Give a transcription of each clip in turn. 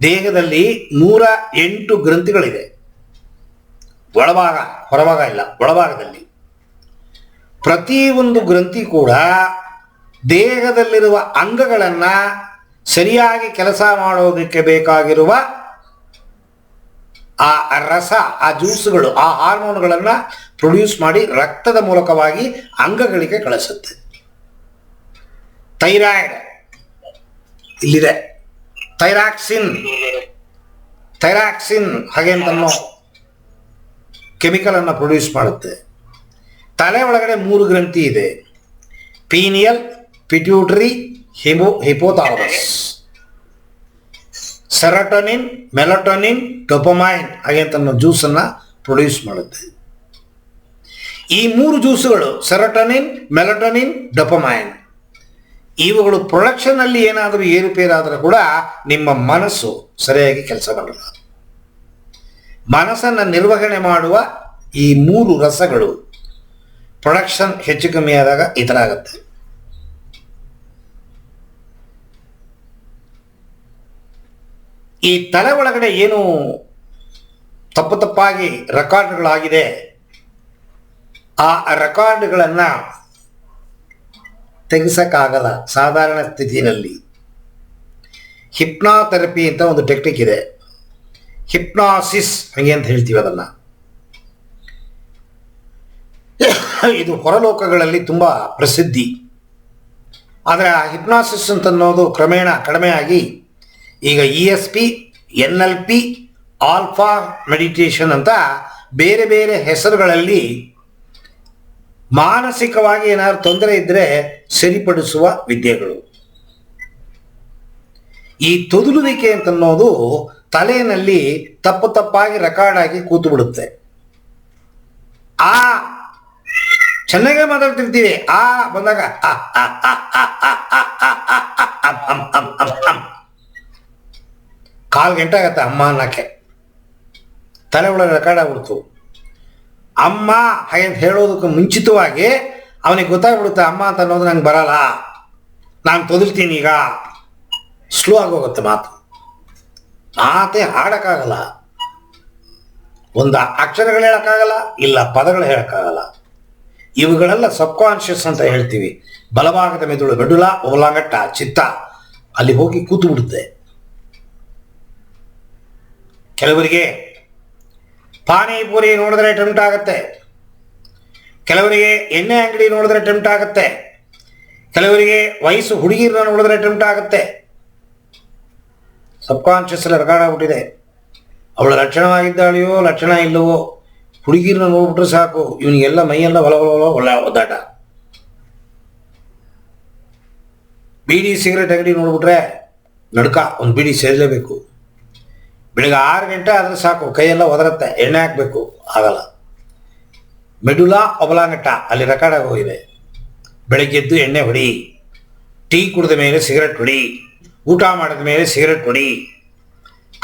ದೇಹದಲ್ಲಿ 108 ಗ್ರಂಥಿಗಳಿದೆ. ಒಳಭಾಗ, ಹೊರಭಾಗ ಇಲ್ಲ, ಒಳಭಾಗದಲ್ಲಿ. ಪ್ರತಿಯೊಂದು ಗ್ರಂಥಿ ಕೂಡ ದೇಹದಲ್ಲಿರುವ ಅಂಗಗಳನ್ನು ಸರಿಯಾಗಿ ಕೆಲಸ ಮಾಡೋದಕ್ಕೆ ಬೇಕಾಗಿರುವ ಆ ರಸ, ಆ ಜ್ಯೂಸ್ಗಳು, ಆ ಹಾರ್ಮೋನ್ಗಳನ್ನು ಪ್ರೊಡ್ಯೂಸ್ ಮಾಡಿ ರಕ್ತದ ಮೂಲಕವಾಗಿ ಅಂಗಗಳಿಗೆ ಕಳಿಸುತ್ತೆ. ಥೈರಾಯ್ಡ್ ಇಲ್ಲಿದೆ, ಥೈರಾಕ್ಸಿನ್ ಹಾಗೆ ಅಂತನೋ ಕೆಮಿಕಲ್ ಅನ್ನು ಪ್ರೊಡ್ಯೂಸ್ ಮಾಡುತ್ತೆ. ತಲೆ ಒಳಗಡೆ 3 ಗ್ರಂಥಿ ಇದೆ: pineal, pituitary, hypothalamus. Serotonin, melatonin, dopamine ಹಾಗೆ ಅಂತನೋ ಜ್ಯೂಸನ್ನು ಪ್ರೊಡ್ಯೂಸ್ ಮಾಡುತ್ತೆ. ಈ 3 ಜ್ಯೂಸುಗಳು ಸೆರೋಟೋನಿನ್, ಮೆಲಟೋನಿನ್, ಡೋಪಮೈನ್, ಇವುಗಳು ಪ್ರೊಡಕ್ಷನ್ನಲ್ಲಿ ಏನಾದರೂ ಏರುಪೇರಾದರೂ ಕೂಡ ನಿಮ್ಮ ಮನಸ್ಸು ಸರಿಯಾಗಿ ಕೆಲಸ ಮಾಡಲ್ಲ. ಮನಸ್ಸನ್ನು ನಿರ್ವಹಣೆ ಮಾಡುವ ಈ 3 ರಸಗಳು ಪ್ರೊಡಕ್ಷನ್ ಹೆಚ್ಚು ಕಮ್ಮಿ ಆದಾಗ ಈ ಥರ ಆಗುತ್ತೆ. ಈ ತಲೆ ಒಳಗಡೆ ಏನು ತಪ್ಪಾಗಿ ರೆಕಾರ್ಡ್ಗಳಾಗಿದೆ, ಆ ರೆಕಾರ್ಡ್ಗಳನ್ನು ತೆಗೆಸಕ್ಕಾಗಲ್ಲ ಸಾಧಾರಣ ಸ್ಥಿತಿಯಲ್ಲಿ. ಹಿಪ್ನಾಥೆರಪಿ ಅಂತ ಒಂದು ಟೆಕ್ನಿಕ್ ಇದೆ, ಹಿಪ್ನಾಸಿಸ್ ಹಾಗೆ ಅಂತ ಹೇಳ್ತೀವಿ ಅದನ್ನು. ಇದು ಹೊರಲೋಕಗಳಲ್ಲಿ ತುಂಬ ಪ್ರಸಿದ್ಧಿ. ಆದರೆ ಆ ಹಿಪ್ನಾಸಿಸ್ ಅಂತ ಅನ್ನೋದು ಕ್ರಮೇಣ ಕಡಿಮೆಯಾಗಿ ಈಗ ESP, NLP, ಆಲ್ಫಾ ಮೆಡಿಟೇಷನ್ ಅಂತ ಬೇರೆ ಬೇರೆ ಹೆಸರುಗಳಲ್ಲಿ ಮಾನಸಿಕವಾಗಿ ಏನಾದ್ರು ತೊಂದರೆ ಇದ್ದರೆ ಸರಿಪಡಿಸುವ ವಿದ್ಯೆಗಳು. ಈ ತೊದಲುವಿಕೆ ಅಂತನ್ನೋದು ತಲೆಯಲ್ಲಿ ತಪ್ಪಾಗಿ ರೆಕಾರ್ಡ್ ಆಗಿ ಕೂತು ಬಿಡುತ್ತೆ. ಆ ಚೆನ್ನಾಗೇ ಮಾತಾಡ್ತಿರ್ತೀವಿ, ಆ ಬಂದಾಗ ಕಾಲು ಗಂಟೆ ಆಗತ್ತೆ ಅಮ್ಮ ಅನ್ನಕ್ಕೆ. ತಲೆ ಒಳಗೆ ರೆಕಾರ್ಡ್ ಆಗ್ಬಿಡ್ತು. ಅಮ್ಮ ಹಾಗೆ ಅಂತ ಹೇಳೋದಕ್ಕೆ ಮುಂಚಿತವಾಗಿ ಅವನಿಗೆ ಗೊತ್ತಾಗ್ಬಿಡುತ್ತೆ ಅಮ್ಮ ಅಂತ ಅನ್ನೋದು ನಂಗೆ ಬರಲ್ಲ, ನಾನು ತೊದಲ್ತೀನಿ ಈಗ. ಸ್ಲೋ ಆಗೋಗುತ್ತೆ ಮಾತೇ ಹಾಡೋಕ್ಕಾಗಲ್ಲ, ಒಂದು ಅಕ್ಷರಗಳು ಹೇಳೋಕ್ಕಾಗಲ್ಲ, ಇಲ್ಲ ಪದಗಳು ಹೇಳೋಕ್ಕಾಗಲ್ಲ. ಇವುಗಳೆಲ್ಲ ಸಬ್ಕಾನ್ಷಿಯಸ್ ಅಂತ ಹೇಳ್ತೀವಿ. ಬಲಭಾಗದ ಮೆದುಳು, ಮೆಡುಲ, ಒಬಲಾಂಗಟ್ಟ, ಚಿತ್ತ ಅಲ್ಲಿ ಹೋಗಿ ಕೂತು ಬಿಡುತ್ತೆ. ಕೆಲವರಿಗೆ ಪಾನಿಪುರಿ ನೋಡಿದ್ರೆ ಟೆಂಪ್ಟ್ ಆಗುತ್ತೆ, ಕೆಲವರಿಗೆ ಎಣ್ಣೆ ಅಂಗಡಿ ನೋಡಿದ್ರೆ ಟೆಂಪ್ಟ್ ಆಗುತ್ತೆ, ಕೆಲವರಿಗೆ ವಯಸ್ಸು ಹುಡುಗಿರನ್ನ ನೋಡಿದ್ರೆ ಟೆಂಪ್ಟ್ ಆಗುತ್ತೆ. ಸಬ್ಕಾನ್ಷಿಯಸ್ ಅಲ್ಲಿ ರೆಕಾರ್ಡ್ ಆಗ್ಬಿಟ್ಟಿದೆ. ಅವಳು ಲಕ್ಷಣವಾಗಿದ್ದಾಳೆಯೋ ಲಕ್ಷಣ ಇಲ್ಲವೋ, ಹುಡುಗಿರನ್ನ ನೋಡ್ಬಿಟ್ರೆ ಸಾಕು ಇವನಿಗೆಲ್ಲ ಮೈಯೆಲ್ಲ ಒಳ್ಳೆ ಒದ್ದಾಟ. ಬೀಡಿ ಸಿಗರೇಟ್ ಅಂಗಡಿ ನೋಡ್ಬಿಟ್ರೆ ನಡ್ಕ, ಒಂದು ಬೀಡಿ ಸೇರಲೇಬೇಕು. ಬೆಳಿಗ್ಗೆ 6 ಗಂಟೆ ಆದರೆ ಸಾಕು ಕೈಯೆಲ್ಲ ಒದರುತ್ತೆ, ಎಣ್ಣೆ ಹಾಕಬೇಕು, ಆಗಲ್ಲ. ಮೆಡುಲಾ ಒಬಲಾಂಗಟ್ಟ ಅಲ್ಲಿ ರೆಕಾರ್ಡ್ ಆಗೋಗಿದೆ. ಬೆಳಗ್ಗೆ ಎದ್ದು ಎಣ್ಣೆ ಹೊಡಿ, ಟೀ ಕುಡಿದ ಮೇಲೆ ಸಿಗರೆಟ್ ಹೊಡಿ, ಊಟ ಮಾಡಿದ ಮೇಲೆ ಸಿಗರೆಟ್ ಹೊಡಿ,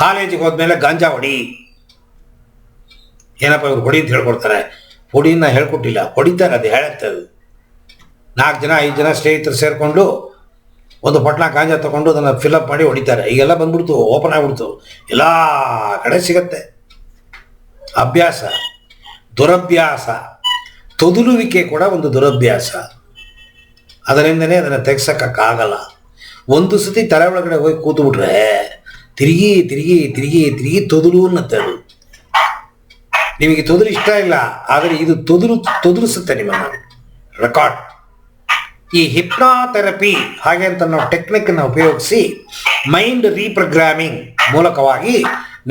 ಕಾಲೇಜಿಗೆ ಹೋದ್ಮೇಲೆ ಗಾಂಜಾ ಹೊಡಿ. ಏನಪ್ಪ ಇವ್ರು ಹೊಡಿ ಅಂತ ಹೇಳ್ಕೊಡ್ತಾರೆ, ಹೊಡಿನ ಹೇಳ್ಕೊಟ್ಟಿಲ್ಲ, ಹೊಡಿತಾರೆ, ಅದು ಹೇಳುತ್ತೆ. ಅದು 4 ಜನ 5 ಜನ ಸ್ನೇಹಿತರು ಸೇರಿಕೊಂಡು ಒಂದು ಪಟ್ನ ಗಾಂಜಾ ತೊಗೊಂಡು ಅದನ್ನು ಫಿಲಪ್ ಮಾಡಿ ಹೊಡಿತಾರೆ. ಈಗೆಲ್ಲ ಬಂದ್ಬಿಡ್ತು, ಓಪನ್ ಆಗಿಬಿಡ್ತು, ಎಲ್ಲ ಕಡೆ ಸಿಗತ್ತೆ. ಅಭ್ಯಾಸ, ದುರಭ್ಯಾಸ. ತೊದಲುವಿಕೆ ಕೂಡ ಒಂದು ದುರಭ್ಯಾಸ. ಅದರಿಂದನೇ ಅದನ್ನು ತೆಗ್ಸೋಕ್ಕಾಗಲ್ಲ. ಒಂದು ಸತಿ ತಲೆ ಒಳಗಡೆ ಹೋಗಿ ಕೂತು ಬಿಟ್ರೆ ತಿರುಗಿ ತಿರುಗಿ ತಿರುಗಿ ತಿರುಗಿ ತೊದಲು ಅನ್ನತ್ತೆ. ಅದು ನಿಮಗೆ ತೊದಲು ಇಷ್ಟ ಇಲ್ಲ, ಆದರೆ ಇದು ತೊದಲಿಸುತ್ತೆ ನಿಮ್ಮನ್ನು. ರೆಕಾರ್ಡ್. ಈ ಹಿಪ್ನಾಥೆರಪಿ ಹಾಗೆ ಅಂತ ನಾವು ಟೆಕ್ನಿಕ್ಕನ್ನು ಉಪಯೋಗಿಸಿ ಮೈಂಡ್ ರೀಪ್ರೋಗ್ರಾಮಿಂಗ್ ಮೂಲಕವಾಗಿ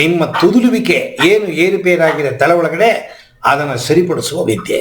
ನಿಮ್ಮ ತೊದಲುವಿಕೆ ಏನು ಏರುಪೇರಾಗಿದೆ ತಲೆ ಒಳಗಡೆ ಅದನ್ನು ಸರಿಪಡಿಸುವ ವಿದ್ಯೆ.